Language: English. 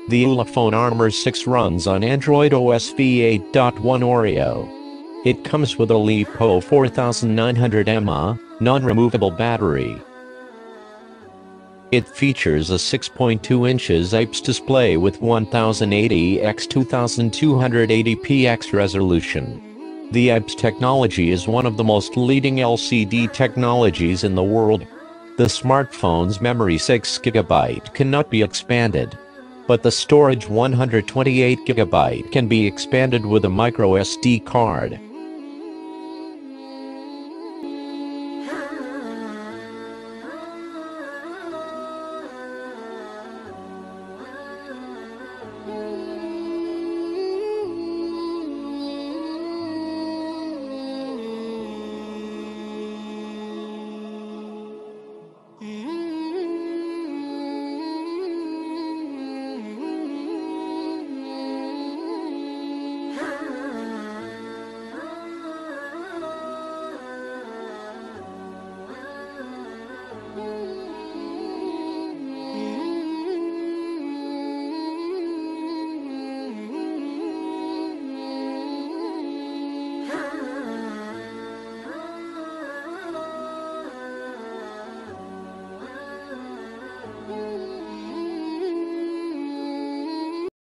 The Ulefone Armor 6 runs on Android OS v8.1 Oreo. It comes with a LiPo 4900 mAh, non-removable battery. It features a 6.2 inches IPS display with 1080 x 2280 px resolution. The IPS technology is one of the most leading LCD technologies in the world. The smartphone's memory 6GB cannot be expanded, but the storage 128GB can be expanded with a micro SD card.